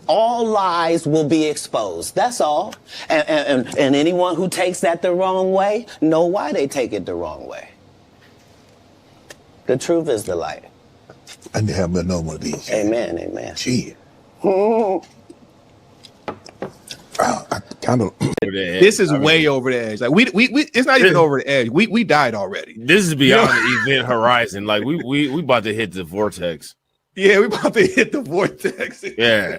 All lies will be exposed. That's all. And anyone who takes that the wrong way, know why they take it the wrong way. The truth is the light. I need to have another one of these. Amen, amen. Gee. This is way over the edge. Like we it's not even over the edge. We died already. This is beyond the event horizon. Like we about to hit the vortex. Yeah, we about to hit the vortex. Yeah.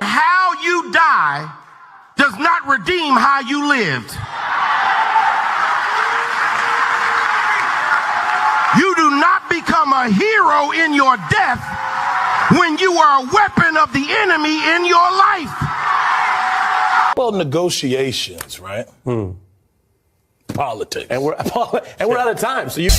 How you die does not redeem how you lived. You do not become a hero in your death when you are a weapon of the enemy in your life. Well, negotiations, right? Politics. And we're out of time. So you.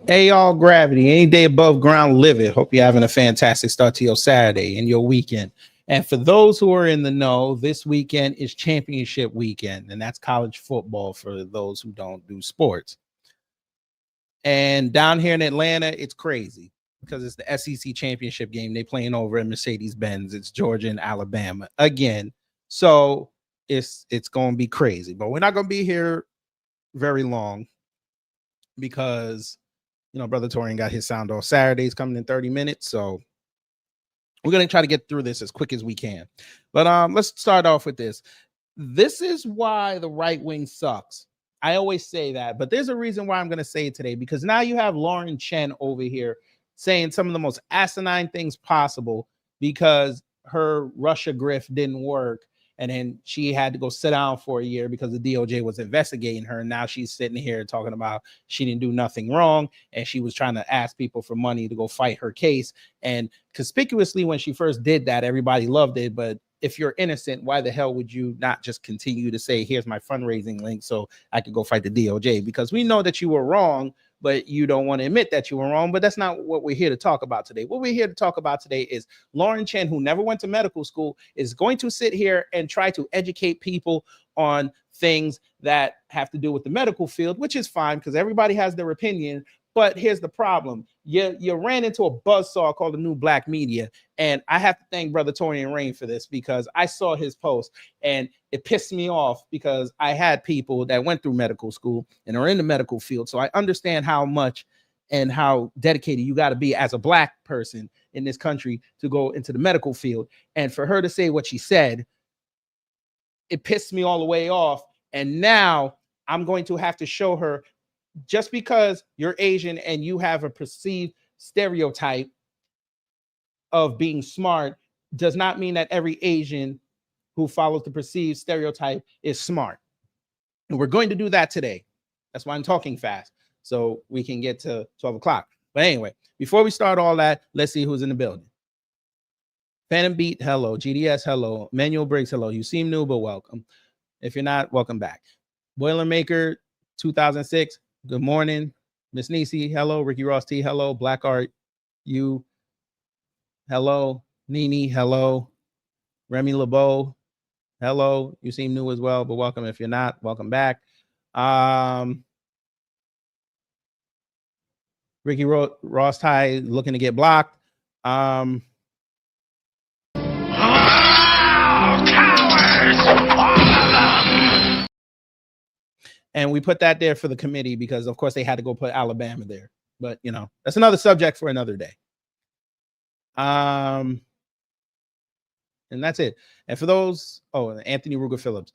Hey, y'all, Gravity. Any day above ground, live it. Hope you're having a fantastic start to your Saturday and your weekend. And for those who are in the know, this weekend is championship weekend, and that's college football for those who don't do sports. And down here in Atlanta, it's crazy because it's the SEC championship game. They playing over at Mercedes-Benz. It's Georgia and Alabama again. So it's going to be crazy. But we're not going to be here very long because, you know, Brother Torian got his sound off. Saturday's coming in 30 minutes. So we're going to try to get through this as quick as we can. But let's start off with this. This is why the right wing sucks. I always say that, but there's a reason why I'm going to say it today, because now you have Lauren Chen over here saying some of the most asinine things possible because her Russia grift didn't work. And then she had to go sit down for a year because the DOJ was investigating her. And now she's sitting here talking about she didn't do nothing wrong. And she was trying to ask people for money to go fight her case. And conspicuously, when she first did that, everybody loved it. But if you're innocent, why the hell would you not just continue to say, here's my fundraising link so I could go fight the DOJ? Because we know that you were wrong, but you don't want to admit that you were wrong. But that's not what we're here to talk about today. What we're here to talk about today is Lauren Chen, who never went to medical school, is going to sit here and try to educate people on things that have to do with the medical field, which is fine because everybody has their opinion. But here's the problem. You ran into a buzzsaw called the new black media. And I have to thank Brother Torian Rain for this, because I saw his post and it pissed me off because I had people that went through medical school and are in the medical field. So I understand how much and how dedicated you got to be as a black person in this country to go into the medical field. And for her to say what she said, it pissed me all the way off. And now I'm going to have to show her, just because you're Asian and you have a perceived stereotype of being smart does not mean that every Asian who follows the perceived stereotype is smart. And we're going to do that today. That's why I'm talking fast, so we can get to 12 o'clock. But anyway, before we start all that, let's see who's in the building. Phantom Beat, hello. GDS, hello. Manuel Briggs, hello. You seem new, but welcome. If you're not, welcome back. Boilermaker 2006, good morning. Miss Nisi, hello. Ricky Ross T, hello. Black Art, you, hello. Nini, hello. Remy LeBeau, hello. You seem new as well, but welcome. If you're not, welcome back. Ricky Ross Ty looking to get blocked. Oh, cowards! All of them! And we put that there for the committee because, of course, they had to go put Alabama there. But, you know, that's another subject for another day. And that's it. And for those, Anthony Ruger Phillips.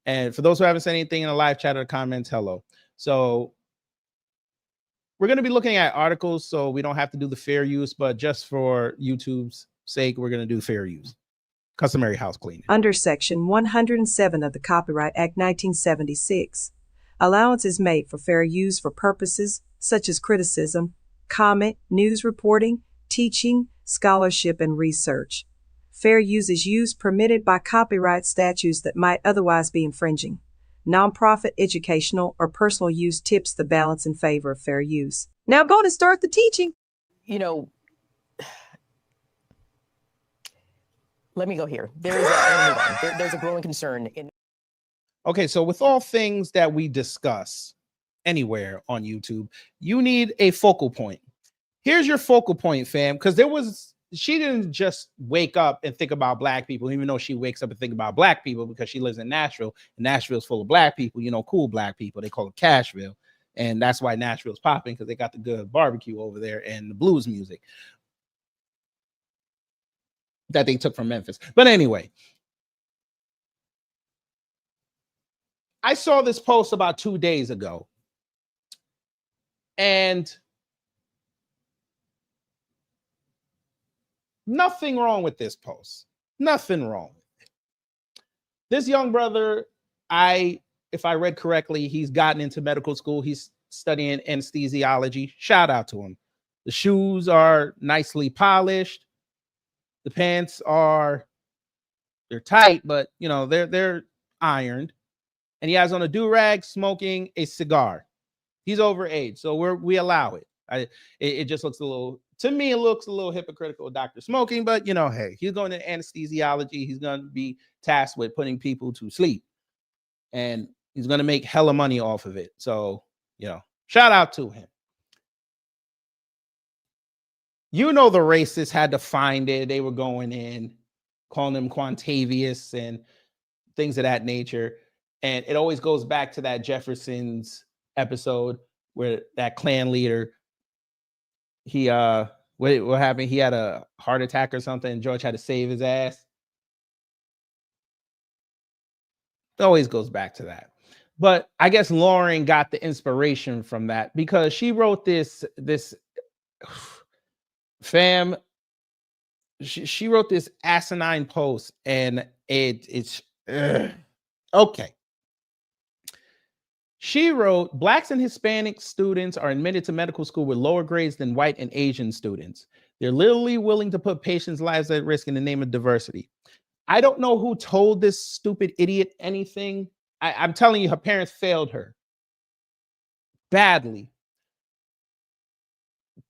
And for those who haven't said anything in the live chat or comments, hello. So we're going to be looking at articles, so we don't have to do the fair use, but just for YouTube's sake, we're going to do fair use. Customary house cleaning. Under Section 107 of the Copyright Act 1976, allowance is made for fair use for purposes such as criticism, comment, news reporting, teaching, scholarship, and research. Fair use is use permitted by copyright statutes that might otherwise be infringing. Nonprofit, educational, or personal use tips the balance in favor of fair use. Now go to start the teaching. You know, let me go here. There's a growing concern in. Okay, so with all things that we discuss anywhere on YouTube, you need a focal point. Here's your focal point, fam, because she didn't just wake up and think about black people, even though she wakes up and think about black people because she lives in Nashville, and Nashville's full of black people, you know, cool black people. They call it Cashville. And that's why Nashville's popping, because they got the good barbecue over there and the blues music that they took from Memphis. But anyway, I saw this post about 2 days ago, and nothing wrong with this post. Nothing wrong with it. This young brother, if I read correctly, he's gotten into medical school. He's studying anesthesiology. Shout out to him. The shoes are nicely polished. The pants they're tight, but you know, they're ironed. And he has on a do-rag smoking a cigar. He's overage, so we allow it. It just looks a little, to me, it looks a little hypocritical, Dr. Smoking, but you know, hey, he's going to anesthesiology. He's going to be tasked with putting people to sleep, and he's going to make hella money off of it. So, you know, shout out to him. You know, the racists had to find it. They were going in, calling him Quantavious and things of that nature. And it always goes back to that Jefferson's episode where that Klan leader, what happened? He had a heart attack or something, and George had to save his ass. It always goes back to that. But I guess Lauren got the inspiration from that because she wrote this fam. She wrote this asinine post, and it's okay. She wrote, Blacks and Hispanic students are admitted to medical school with lower grades than white and Asian students. They're literally willing to put patients' lives at risk in the name of diversity. I don't know who told this stupid idiot anything. I'm telling you, her parents failed her badly.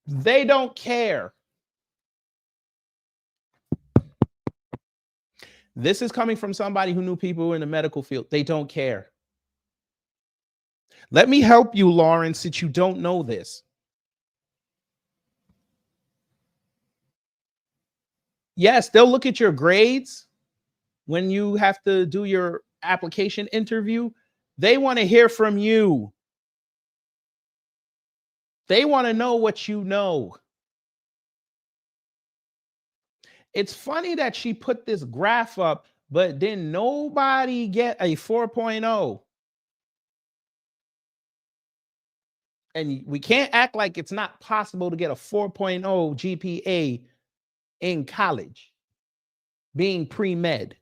They don't care. This is coming from somebody who knew people in the medical field. They don't care. Let me help you, Lauren, since you don't know this. Yes, they'll look at your grades when you have to do your application interview. They want to hear from you. They want to know what you know. It's funny that she put this graph up, but then nobody get a 4.0. And we can't act like it's not possible to get a 4.0 GPA in college, being pre-med.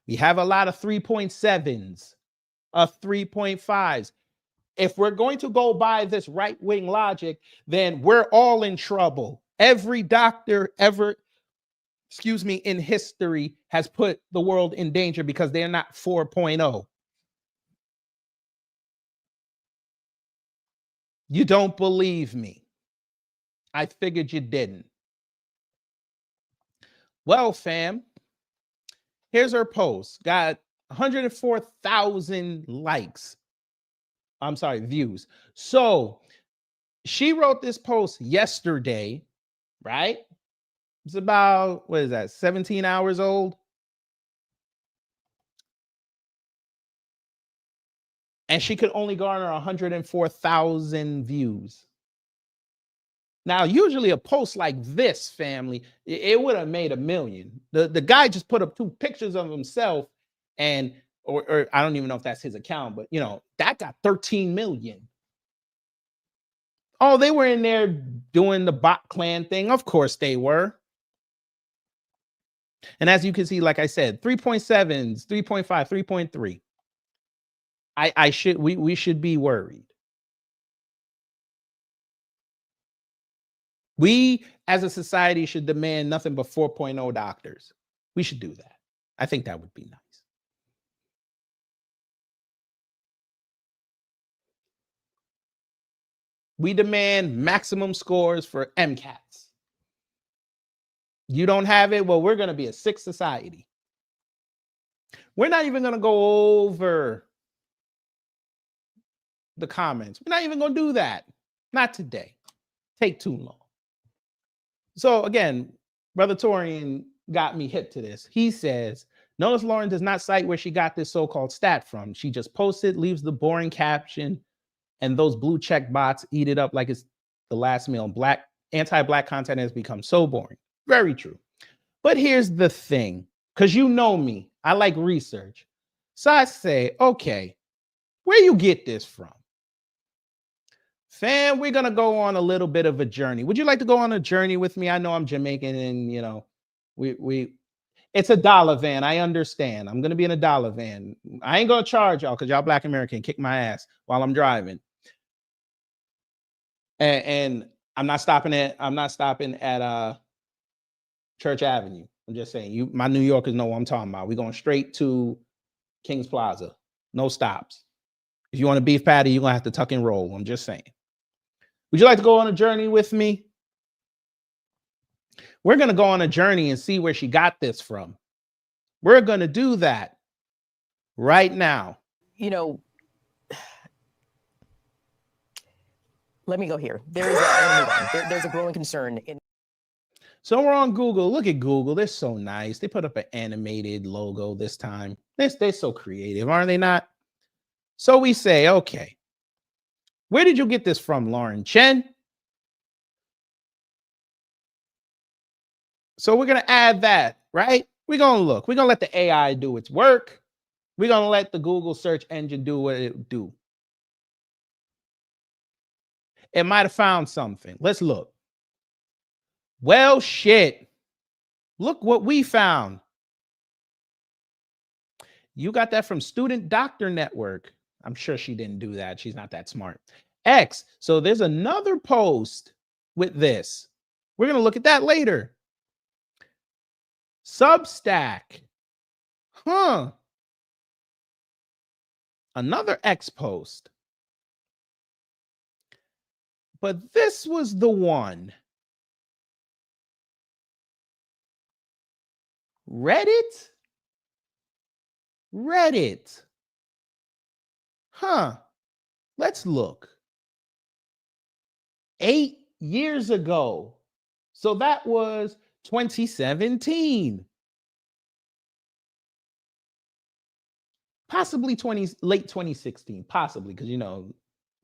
We have a lot of 3.7s, 3.5s. If we're going to go by this right-wing logic, then we're all in trouble. Every doctor ever, in history has put the world in danger because they're not 4.0. You don't believe me. I figured you didn't. Well, fam, here's her post. Got 104,000 likes. I'm sorry, views. So she wrote this post yesterday, right? It's about, 17 hours old? And she could only garner 104,000 views. Now, usually a post like this, family, it would have made 1 million. The guy just put up 2 pictures of himself, and or I don't even know if that's his account, but that got 13 million. Oh, they were in there doing the bot clan thing. Of course they were. And as you can see, like I said, 3.7s, 3.5, 3.3. We should be worried. We as a society should demand nothing but 4.0 doctors. We should do that. I think that would be nice. We demand maximum scores for MCATs. You don't have it? Well, we're going to be a sick society. We're not even going to go over the comments. We're not even going to do that. Not today. Take too long. So again, Brother Torian got me hip to this. He says, notice Lauren does not cite where she got this so-called stat from. She just posts it, leaves the boring caption, and those blue check bots eat it up like it's the last meal. Anti-black content has become so boring. Very true. But here's the thing, because you know me, I like research. So I say, okay, where you get this from? Fam, we're going to go on a little bit of a journey. Would you like to go on a journey with me? I know I'm Jamaican and, it's a dollar van. I understand. I'm going to be in a dollar van. I ain't going to charge y'all because y'all Black American kick my ass while I'm driving. And I'm not stopping at Church Avenue. I'm just saying, my New Yorkers know what I'm talking about. We're going straight to Kings Plaza. No stops. If you want a beef patty, you're going to have to tuck and roll. I'm just saying. Would you like to go on a journey with me? We're going to go on a journey and see where she got this from. We're going to do that right now. Let me go here. There's a growing concern in. So we're on Google. Look at Google. They're so nice. They put up an animated logo this time. They're so creative, aren't they not? So we say, okay, where did you get this from, Lauren? Chen? So we're going to add that, right? We're going to look. We're going to let the AI do its work. We're going to let the Google search engine do what it do. It might have found something. Let's look. Well, shit. Look what we found. You got that from Student Doctor Network. I'm sure she didn't do that. She's not that smart. X. So there's another post with this. We're going to look at that later. Substack. Huh. Another X post. But this was the one. Reddit? Reddit. Huh. Let's look. 8 years ago. So that was 2017. Possibly late 2016. Possibly, because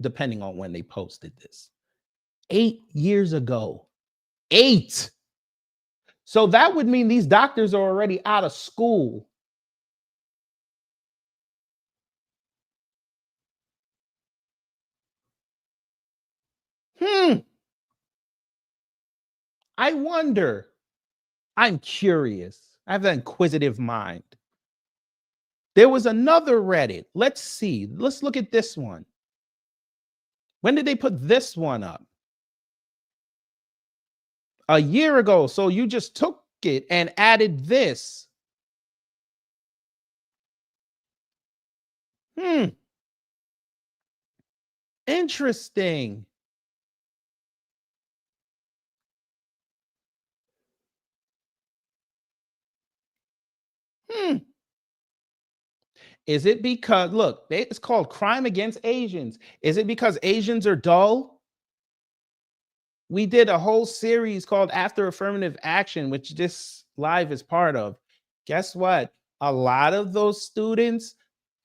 depending on when they posted this. 8 years ago. 8. So that would mean these doctors are already out of school. I wonder. I'm curious. I have an inquisitive mind. There was another Reddit. Let's see. Let's look at this one. When did they put this one up? A year ago. So you just took it and added this. Interesting. Is it because, look, it's called Crime Against Asians. Is it because Asians are dull? We did a whole series called After Affirmative Action, which this live is part of. Guess what? A lot of those students,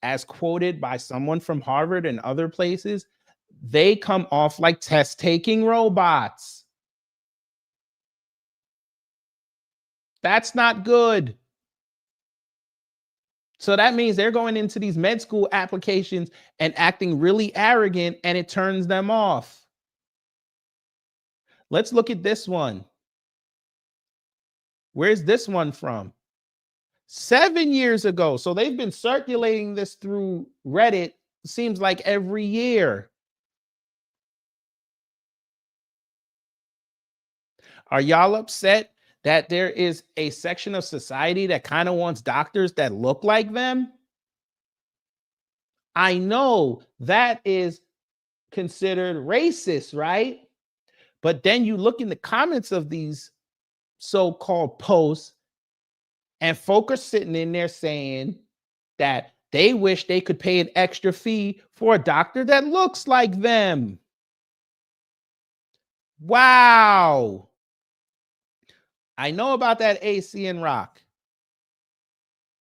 as quoted by someone from Harvard and other places, they come off like test-taking robots. That's not good. So that means they're going into these med school applications and acting really arrogant, and it turns them off. Let's look at this one. Where's this one from? 7 years ago. So they've been circulating this through Reddit, seems like every year. Are y'all upset that there is a section of society that kind of wants doctors that look like them? I know that is considered racist, right? But then you look in the comments of these so-called posts, and folk are sitting in there saying that they wish they could pay an extra fee for a doctor that looks like them. Wow. I know about that AC and Rock.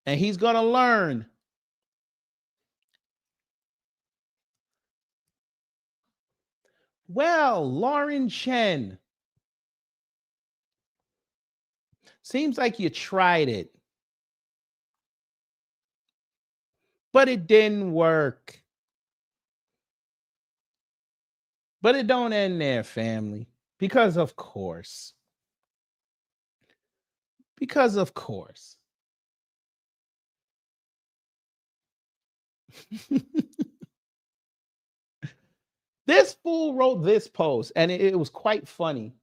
And he's going to learn. Well, Lauren Chen. Seems like you tried it. But it didn't work. But it don't end there, family. Because of course. Because of course. This fool wrote this post, and it was quite funny.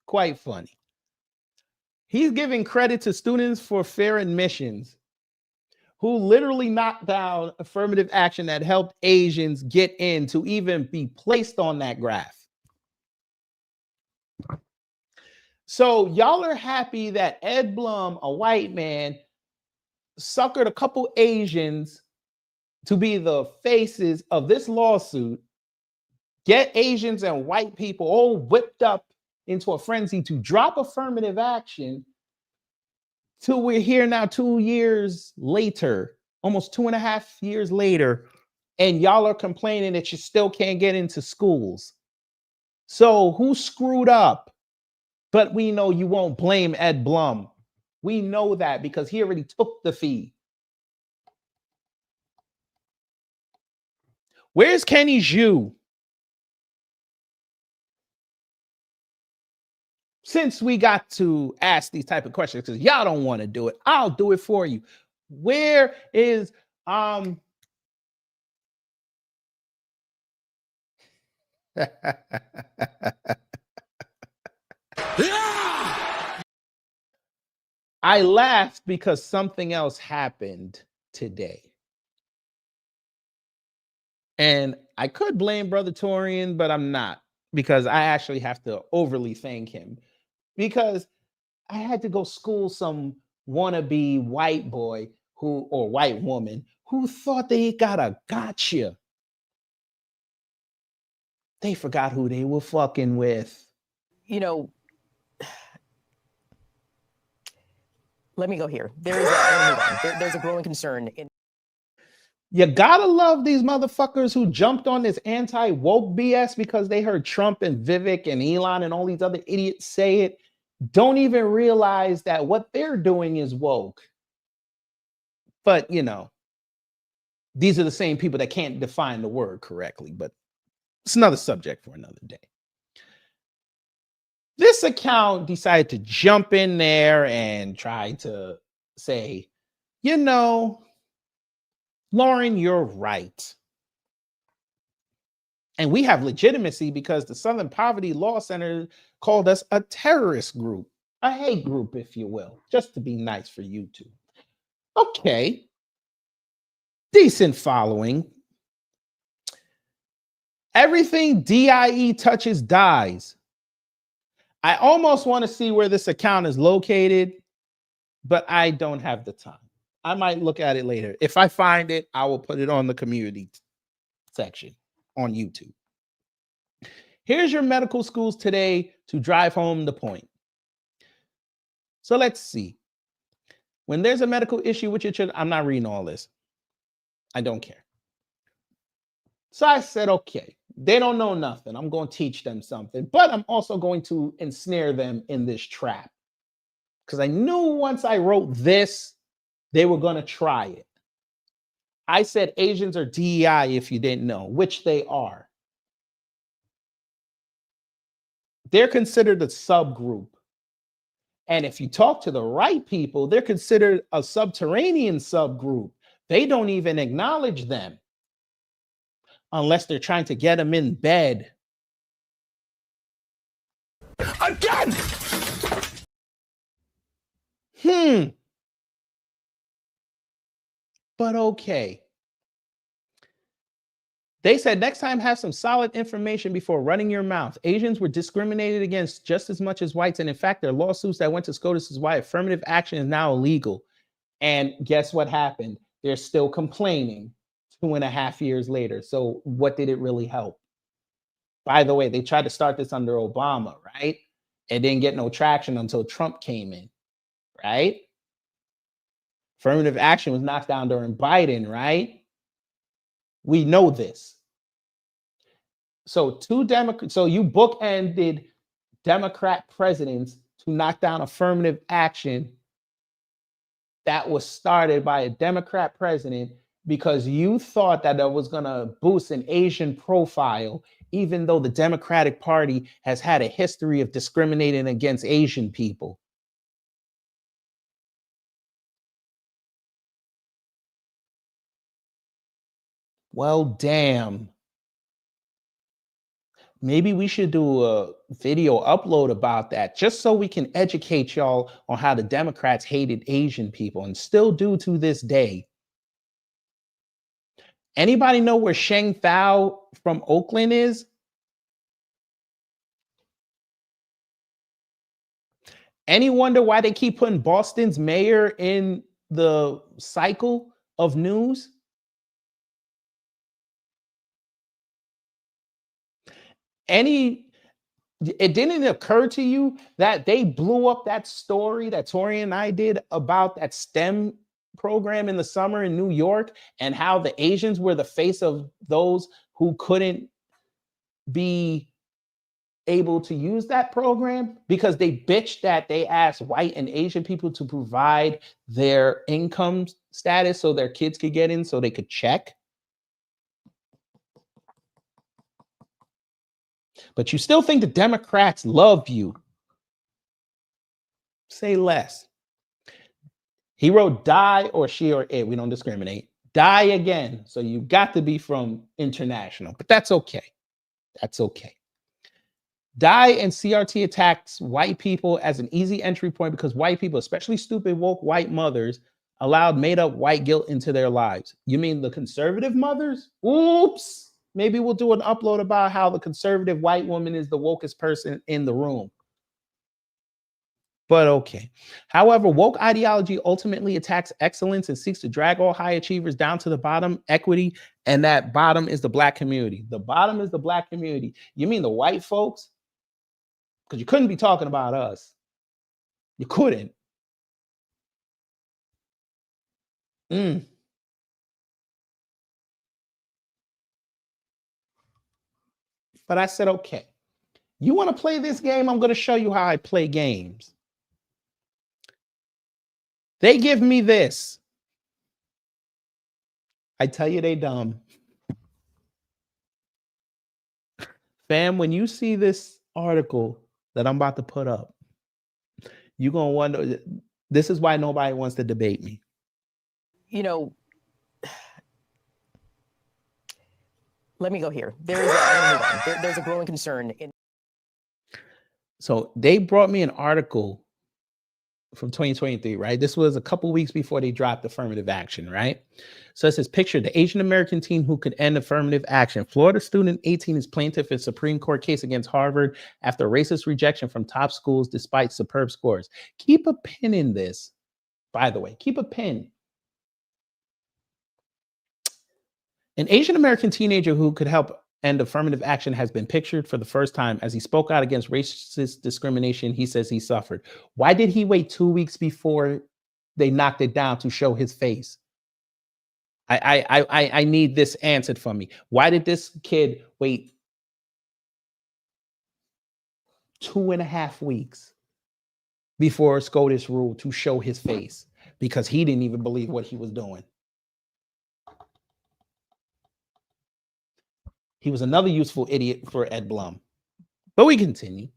Quite funny. He's giving credit to students for fair admissions who literally knocked down affirmative action that helped Asians get in to even be placed on that graph. So y'all are happy that Ed Blum, a white man, suckered a couple Asians to be the faces of this lawsuit, get Asians and white people all whipped up into a frenzy to drop affirmative action, till we're here now 2 years later, almost 2.5 years later, and y'all are complaining that you still can't get into schools. So who screwed up? But we know you won't blame Ed Blum. We know that because he already took the fee. Where's Kenny Zhu? Since we got to ask these type of questions, because y'all don't want to do it, I'll do it for you. Where is I laughed because something else happened today. And I could blame Brother Torian, but I'm not, because I actually have to overly thank him, because I had to go school some wannabe white boy or white woman who thought they got a gotcha. They forgot who they were fucking with. You know, let me go here. There's a growing concern in You gotta love these motherfuckers who jumped on this anti-woke BS because they heard Trump and Vivek and Elon and all these other idiots say it. Don't even realize that what they're doing is woke. But, you know, these are the same people that can't define the word correctly, but it's another subject for another day. This account decided to jump in there and try to say, you know, Lauren, you're right. And we have legitimacy because the Southern Poverty Law Center called us a terrorist group, a hate group, if you will, just to be nice for you two. Okay. Decent following. Everything DIE touches dies. I almost want to see where this account is located, but I don't have the time. I might look at it later. If I find it, I will put it on the community section on YouTube. Here's your medical schools today to drive home the point. So let's see. When there's a medical issue with your children, I'm not reading all this. I don't care. So I said, okay, they don't know nothing. I'm going to teach them something, but I'm also going to ensnare them in this trap. Because I knew once I wrote this, they were going to try it. I said Asians are DEI if you didn't know, which they are. They're considered a subgroup. And if you talk to the right people, they're considered a subterranean subgroup. They don't even acknowledge them unless they're trying to get them in bed. Again! But okay. They said next time have some solid information before running your mouth. Asians were discriminated against just as much as whites. And in fact, there are lawsuits that went to SCOTUS is why affirmative action is now illegal. And guess what happened? They're still complaining 2.5 years later. So what did it really help? By the way, they tried to start this under Obama, right? It didn't get no traction until Trump came in, right? Affirmative action was knocked down during Biden, right? We know this. So you bookended Democrat presidents to knock down affirmative action that was started by a Democrat president because you thought that it was going to boost an Asian profile, even though the Democratic Party has had a history of discriminating against Asian people. Well, damn. Maybe we should do a video upload about that just so we can educate y'all on how the Democrats hated Asian people and still do to this day. Anybody know where Sheng Thao from Oakland is? Any wonder why they keep putting Boston's mayor in the cycle of news? It didn't occur to you that they blew up that story that Tori and I did about that STEM program in the summer in New York and how the Asians were the face of those who couldn't be able to use that program because they bitched that they asked white and Asian people to provide their income status so their kids could get in so they could check. But you still think the Democrats love you. Say less. He wrote die or she or it. We don't discriminate. Die again. So you got to be from international, but that's okay. That's okay. Die and CRT attacks white people as an easy entry point because white people, especially stupid woke white mothers, allowed made up white guilt into their lives. You mean the conservative mothers? Oops. Maybe we'll do an upload about how the conservative white woman is the wokest person in the room. But okay. However, woke ideology ultimately attacks excellence and seeks to drag all high achievers down to the bottom, equity, and that bottom is the black community. The bottom is the black community. You mean the white folks? Because you couldn't be talking about us. You couldn't. But I said, okay, you want to play this game? I'm going to show you how I play games. They give me this. I tell you, they dumb. Fam, when you see this article that I'm about to put up, you're going to wonder, this is why nobody wants to debate me. You know, let me go here. There's a growing concern in. So they brought me an article from 2023, right? This was a couple weeks before they dropped affirmative action, right? So it says, picture the Asian American teen who could end affirmative action. Florida student 18 is plaintiff in Supreme Court case against Harvard after racist rejection from top schools despite superb scores. Keep a pin in this, by the way. Keep a pin. An Asian American teenager who could help end affirmative action has been pictured for the first time as he spoke out against racist discrimination he says he suffered. Why did he wait 2 weeks before they knocked it down to show his face? I need this answered for me. Why did this kid wait 2.5 weeks before SCOTUS ruled to show his face? Because he didn't even believe what he was doing. He was another useful idiot for Ed Blum. But we continue.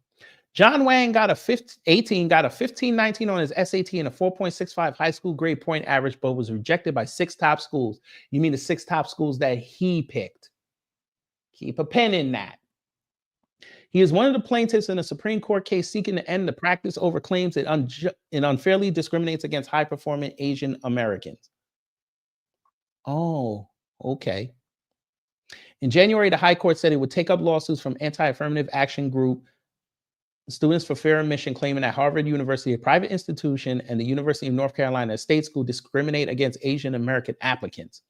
John Wang got a 1519 on his SAT and a 4.65 high school grade point average, but was rejected by 6 top schools. You mean the 6 top schools that he picked? Keep a pen in that. He is one of the plaintiffs in a Supreme Court case seeking to end the practice over claims it unfairly discriminates against high-performing Asian Americans. Oh, okay. In January, the High Court said it would take up lawsuits from anti-affirmative action group Students for Fair Admission, claiming that Harvard University, a private institution, and the University of North Carolina, a state school, discriminate against Asian American applicants.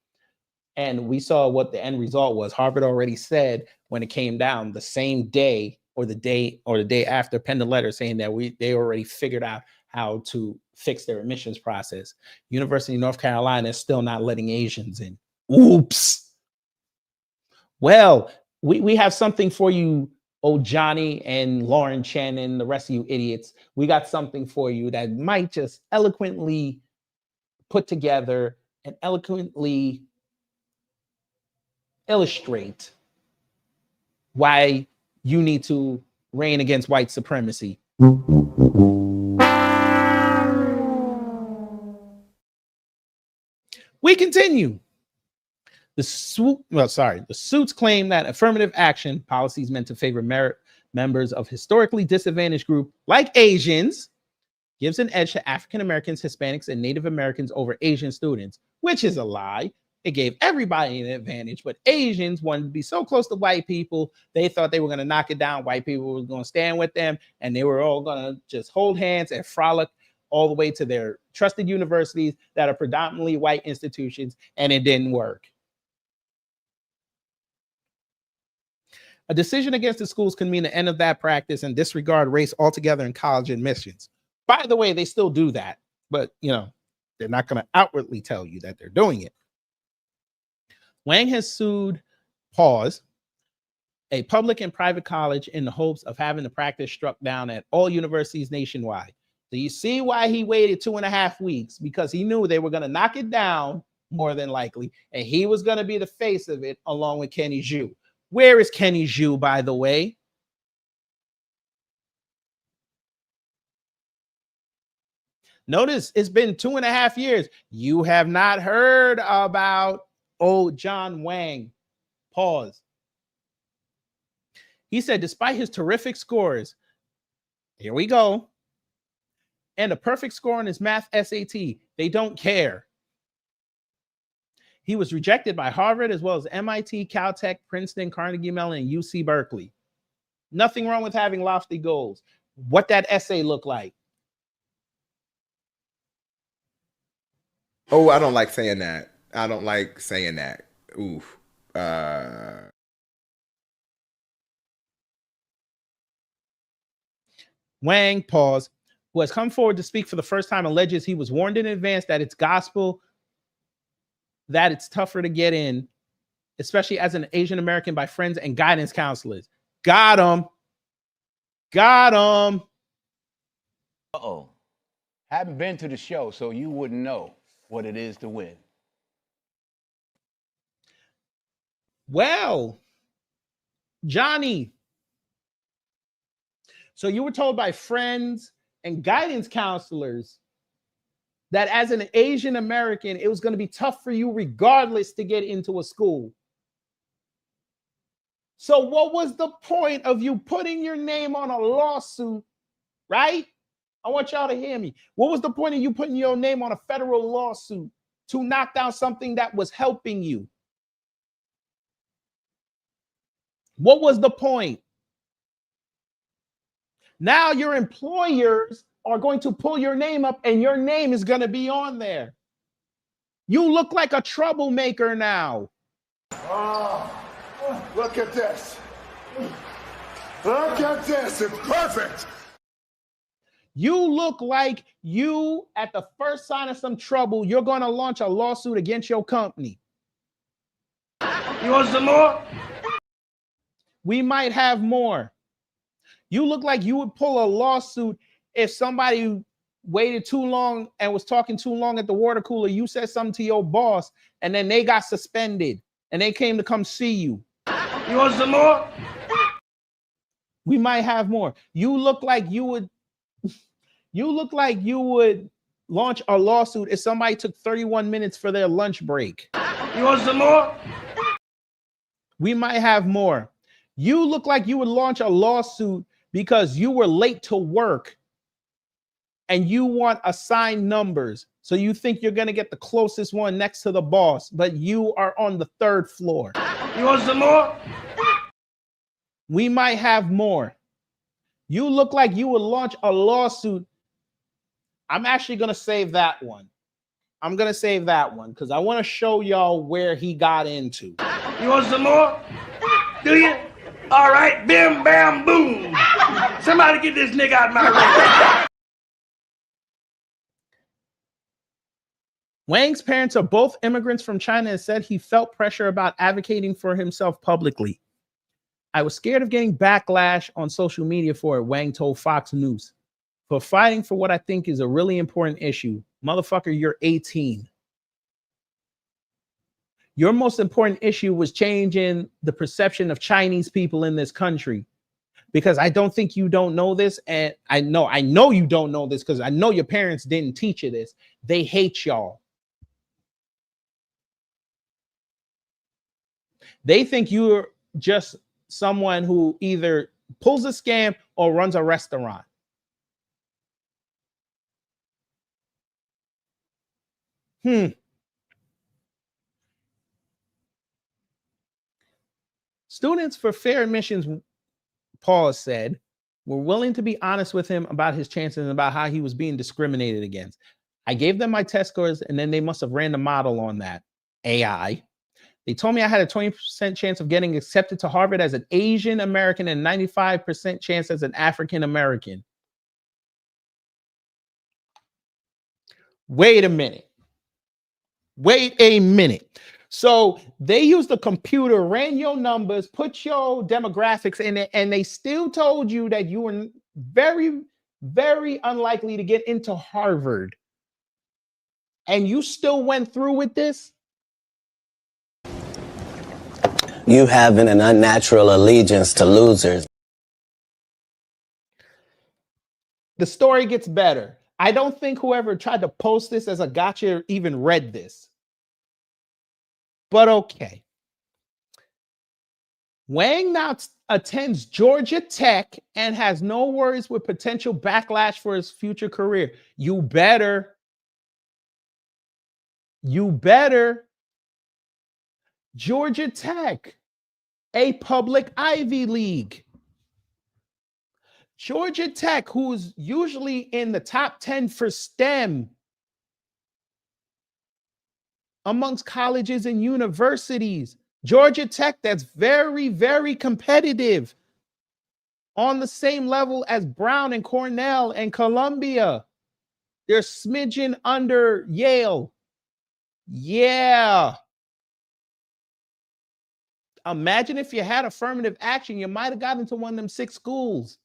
And we saw what the end result was. Harvard already said when it came down the same day or the day after, penned a letter saying that they already figured out how to fix their admissions process. University of North Carolina is still not letting Asians in. Oops. Well, we have something for you, oh Johnny and Lauren Chen and the rest of you idiots. We got something for you that might just eloquently put together and eloquently illustrate why you need to reign against white supremacy. We continue. The suits claim that affirmative action policies meant to favor members of historically disadvantaged groups like Asians gives an edge to African Americans, Hispanics, and Native Americans over Asian students, which is a lie. It gave everybody an advantage, but Asians wanted to be so close to white people, they thought they were going to knock it down. White people were going to stand with them, and they were all going to just hold hands and frolic all the way to their trusted universities that are predominantly white institutions, and it didn't work. A decision against the schools can mean the end of that practice and disregard race altogether in college admissions. By the way, they still do that, but they're not going to outwardly tell you that they're doing it. Wang has sued a public and private college in the hopes of having the practice struck down at all universities nationwide. Do you see why he waited 2.5 weeks? Because he knew they were going to knock it down, more than likely, and he was going to be the face of it along with Kenny Zhu. Where is Kenny Zhu, by the way? Notice it's been 2.5 years. You have not heard about John Wang. Pause. He said, despite his terrific scores, here we go, and a perfect score on his math SAT, they don't care. He was rejected by Harvard as well as MIT, Caltech, Princeton, Carnegie Mellon, and UC Berkeley. Nothing wrong with having lofty goals. What that essay look like? Oh, I don't like saying that. I don't like saying that. Oof. Wang, pause, who has come forward to speak for the first time, alleges he was warned in advance that it's gospel, that it's tougher to get in, especially as an Asian American, by friends and guidance counselors. Got him. Got him. Uh-oh. Haven't been to the show, so you wouldn't know what it is to win. Well, Johnny, so you were told by friends and guidance counselors that as an Asian American, it was going to be tough for you regardless to get into a school. So what was the point of you putting your name on a lawsuit, right? I want y'all to hear me. What was the point of you putting your name on a federal lawsuit to knock down something that was helping you? What was the point? Now your employers are going to pull your name up and your name is going to be on there. You look like a troublemaker now. Oh, look at this. Look at this. It's perfect. You look like you, at the first sign of some trouble, you're going to launch a lawsuit against your company. You want some more? We might have more. You look like you would pull a lawsuit if somebody waited too long and was talking too long at the water cooler. You said something to your boss and then they got suspended and they came to come see you. You want some more? We might have more. You look like you would launch a lawsuit if somebody took 31 minutes for their lunch break. You want some more? We might have more. You look like you would launch a lawsuit because you were late to work and you want assigned numbers. So you think you're going to get the closest one next to the boss, but you are on the 3rd floor. You want some more? We might have more. You look like you would launch a lawsuit. I'm actually going to save that one. I'm going to save that one because I want to show y'all where he got into. You want some more? Do you? All right, bim, bam, boom. Somebody get this nigga out of my way. Wang's parents are both immigrants from China and said he felt pressure about advocating for himself publicly. I was scared of getting backlash on social media for it, Wang told Fox News. For fighting for what I think is a really important issue. Motherfucker, you're 18. Your most important issue was changing the perception of Chinese people in this country. Because I don't think you don't know this. And I know you don't know this because I know your parents didn't teach you this. They hate y'all. They think you're just someone who either pulls a scam or runs a restaurant. Students for fair admissions, Paul said, were willing to be honest with him about his chances and about how he was being discriminated against. I gave them my test scores and then they must have ran the model on that. AI. They told me I had a 20% chance of getting accepted to Harvard as an Asian American and 95% chance as an African American. Wait a minute. So they used the computer, ran your numbers, put your demographics in it, and they still told you that you were very, very unlikely to get into Harvard. And you still went through with this? You having an unnatural allegiance to losers. The story gets better. I don't think whoever tried to post this as a gotcha even read this. But okay. Wang now attends Georgia Tech and has no worries with potential backlash for his future career. You better. Georgia Tech, a public Ivy League. Georgia Tech, who's usually in the top 10 for STEM amongst colleges and universities. Georgia Tech, that's very, very competitive on the same level as Brown and Cornell and Columbia. They're smidgen under Yale. Yeah. Imagine if you had affirmative action, you might have gotten into one of them 6 schools.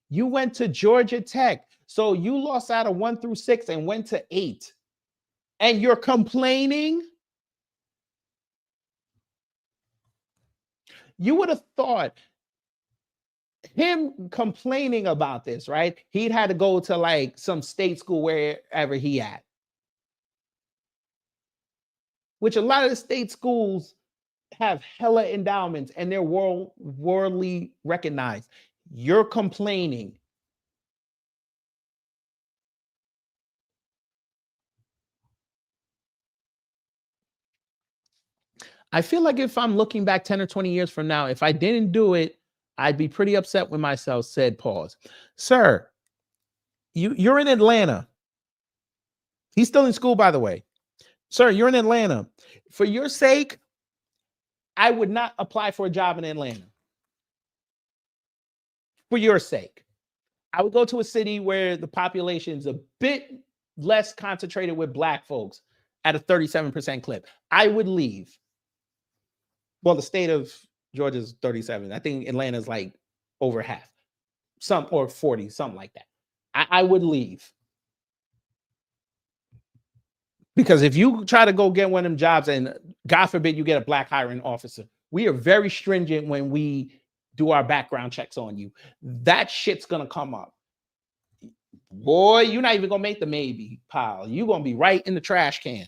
You went to Georgia Tech. So you lost out of 1 through 6 and went to 8. And you're complaining? You would have thought him complaining about this, right? He'd had to go to like some state school wherever he at. Which a lot of the state schools have hella endowments and they're worldly recognized. You're complaining. I feel like if I'm looking back 10 or 20 years from now, if I didn't do it, I'd be pretty upset with myself, said pause. Sir, you're in Atlanta. He's still in school, by the way. Sir, you're in Atlanta. For your sake, I would not apply for a job in Atlanta. For your sake. I would go to a city where the population is a bit less concentrated with Black folks at a 37% clip. I would leave. Well, the state of Georgia is 37. I think Atlanta's like over half. Some or 40, something like that. I would leave. Because if you try to go get one of them jobs and God forbid you get a Black hiring officer, we are very stringent when we do our background checks on you. That shit's going to come up. Boy, you're not even going to make the maybe pile. You're going to be right in the trash can.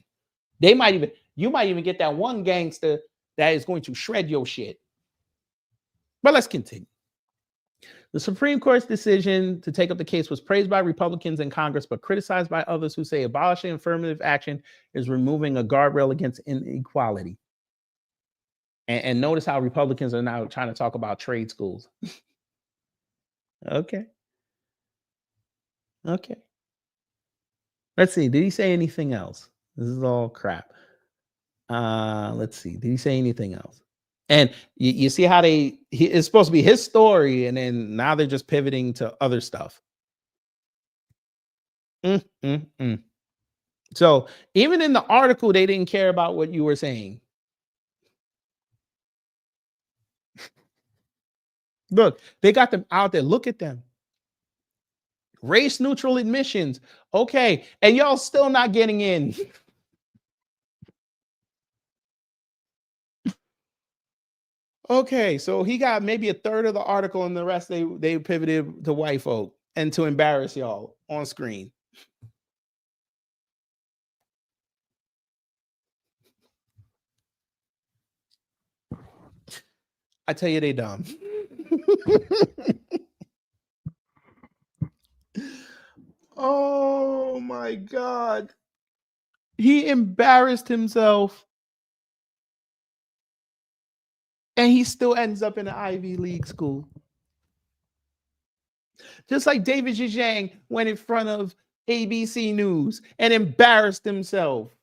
You might even get that one gangster that is going to shred your shit. But let's continue. The Supreme Court's decision to take up the case was praised by Republicans in Congress, but criticized by others who say abolishing affirmative action is removing a guardrail against inequality. And notice how Republicans are now trying to talk about trade schools. Okay. Let's see. Did he say anything else? This is all crap. Let's see. Did he say anything else? And you see how it's supposed to be his story, and then now they're just pivoting to other stuff. So even in the article, they didn't care about what you were saying. Look, they got them out there. Look at them. Race neutral admissions. Okay. And y'all still not getting in. Okay, so he got maybe a third of the article, and the rest they pivoted to white folk and to embarrass y'all on screen. I tell you, they dumb. Oh my God. He embarrassed himself. And he still ends up in an Ivy League school. Just like David Zhang went in front of ABC News and embarrassed himself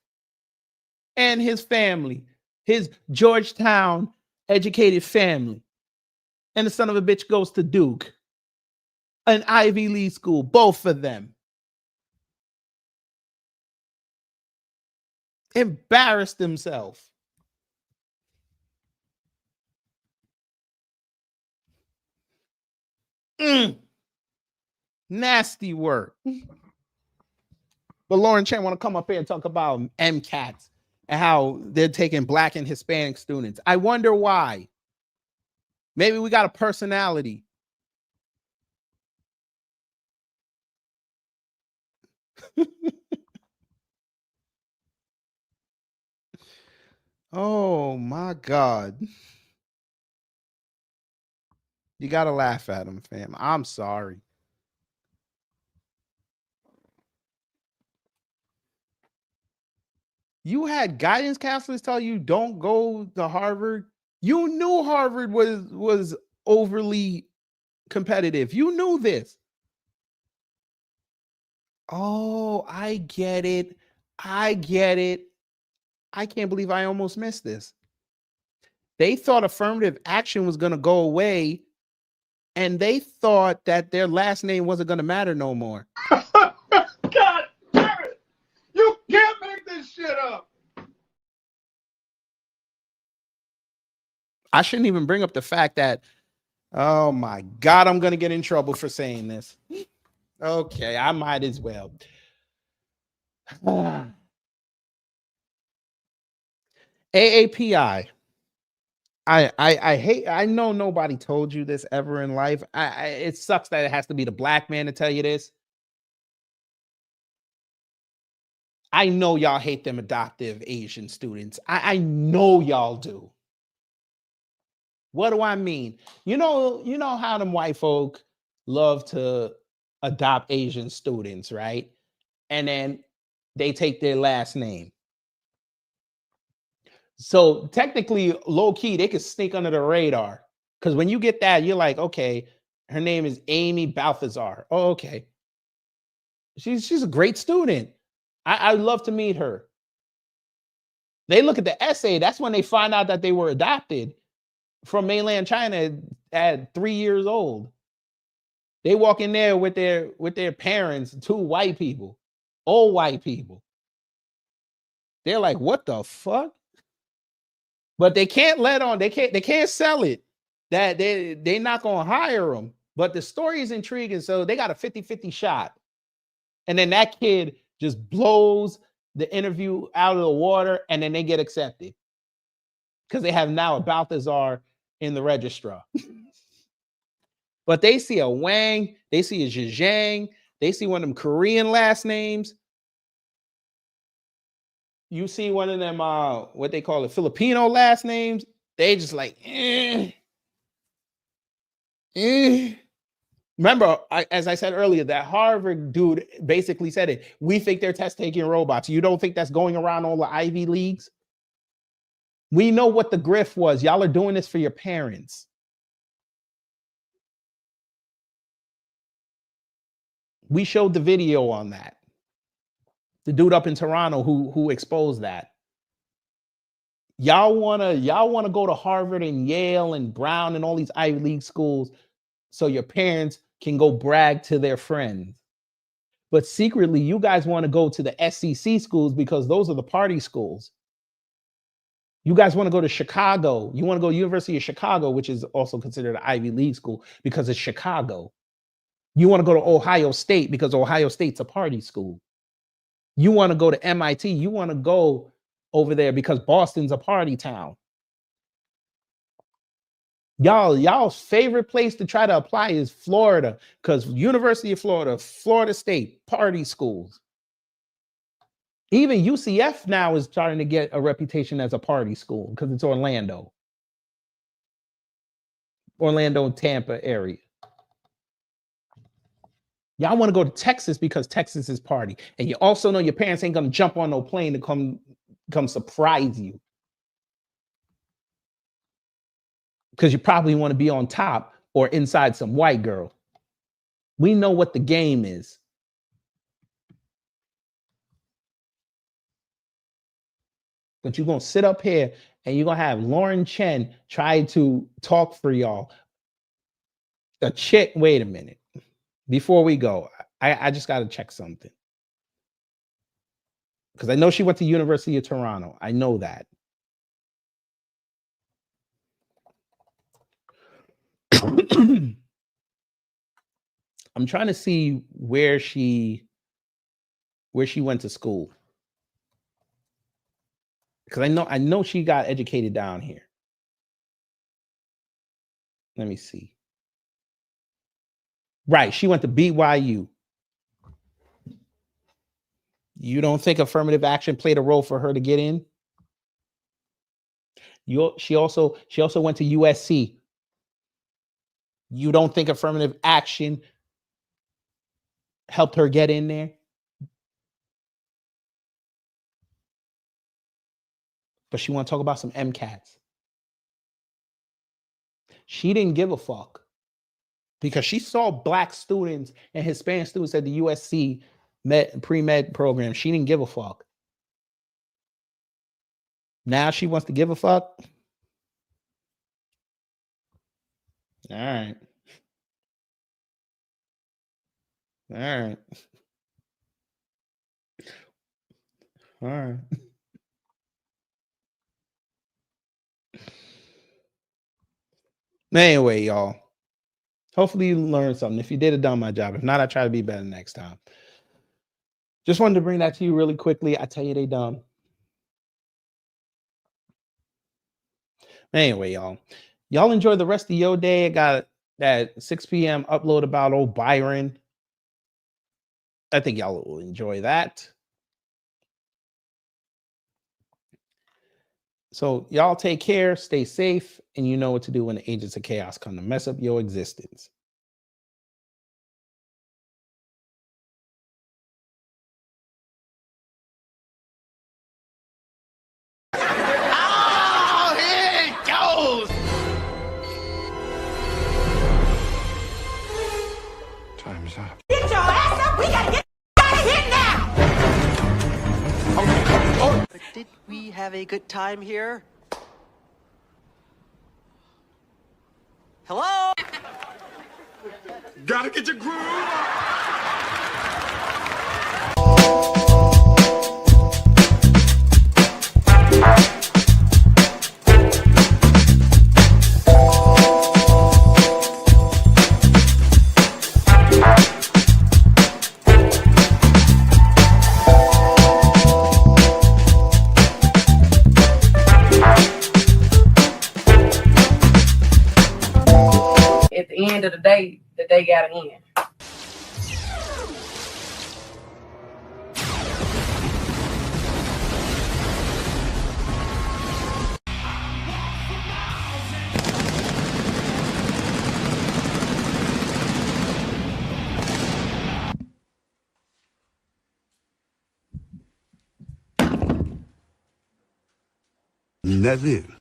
and his family, his Georgetown educated family. And the son of a bitch goes to Duke, an Ivy League school, both of them. Embarrassed himself. Nasty work. But Lauren Chen want to come up here and talk about MCATs and how they're taking Black and Hispanic students. I wonder why. Maybe we got a personality. Oh my God. You got to laugh at him, fam. I'm sorry. You had guidance counselors tell you don't go to Harvard. You knew Harvard was overly competitive. You knew this. Oh, I get it. I can't believe I almost missed this. They thought affirmative action was going to go away, and they thought that their last name wasn't going to matter no more. God damn it! You can't make this shit up. I shouldn't even bring up the fact that, oh my God, I'm going to get in trouble for saying this. Okay, I might as well. AAPI. I hate, I know nobody told you this ever in life. It sucks that it has to be the black man to tell you this. I know y'all hate them adoptive Asian students. I know y'all do. What do I mean? You know how them white folk love to adopt Asian students, right? And then they take their last name. So technically, low key, they could sneak under the radar. Because when you get that, you're like, okay, her name is Amy Balthazar. Oh, okay. She's a great student. I'd love to meet her. They look at the essay. That's when they find out that they were adopted from mainland China at 3 years old. They walk in there with their parents, 2 white people, old white people. They're like, what the fuck? But they can't they can't sell it that they not gonna hire them. But the story is intriguing, so they got a 50-50 shot. And then that kid just blows the interview out of the water, and then they get accepted. Because they have now a Balthazar in the registrar. But they see a Wang, they see a Zhejiang, they see one of them Korean last names. You see one of them, what they call it, Filipino last names. They just like, Remember, as I said earlier, that Harvard dude basically said it. We think they're test-taking robots. You don't think that's going around all the Ivy Leagues? We know what the grift was. Y'all are doing this for your parents. We showed the video on that. The dude up in Toronto who exposed that. Y'all wanna go to Harvard and Yale and Brown and all these Ivy League schools so your parents can go brag to their friends. But secretly, you guys want to go to the SEC schools because those are the party schools. You guys want to go to Chicago. You want to go to University of Chicago, which is also considered an Ivy League school because it's Chicago. You want to go to Ohio State because Ohio State's a party school. You want to go to MIT. You want to go over there because Boston's a party town. Y'all's favorite place to try to apply is Florida because University of Florida, Florida State, party schools. Even UCF now is starting to get a reputation as a party school because it's Orlando, Tampa area. Y'all want to go to Texas because Texas is party. And you also know your parents ain't going to jump on no plane to come surprise you. Because you probably want to be on top or inside some white girl. We know what the game is. But you're going to sit up here and you're going to have Lauren Chen try to talk for y'all. A chick, wait a minute. Before we go, I just got to check something. Because I know she went to University of Toronto. I know that. I'm trying to see where she went to school. Because I know she got educated down here. Let me see. Right, she went to BYU. You don't think affirmative action played a role for her to get in? She also went to USC. You don't think affirmative action helped her get in there? But she want to talk about some MCATs. She didn't give a fuck because she saw black students and Hispanic students at the USC pre-med program. She didn't give a fuck. Now she wants to give a fuck. All right. All right. All right. Anyway, y'all. Hopefully you learned something. If you did, I done my job. If not, I try to be better next time. Just wanted to bring that to you really quickly. I tell you they dumb. Anyway, y'all enjoy the rest of your day. I got that 6 p.m. upload about old Byron. I think y'all will enjoy that. So y'all take care, stay safe, and you know what to do when the agents of chaos come to mess up your existence. Oh, here it goes. Time's up. Get your ass up. We gotta get out of here now. But did we have a good time here? Hello? Gotta get your groove on. At the end of the day gotta end. And that's it.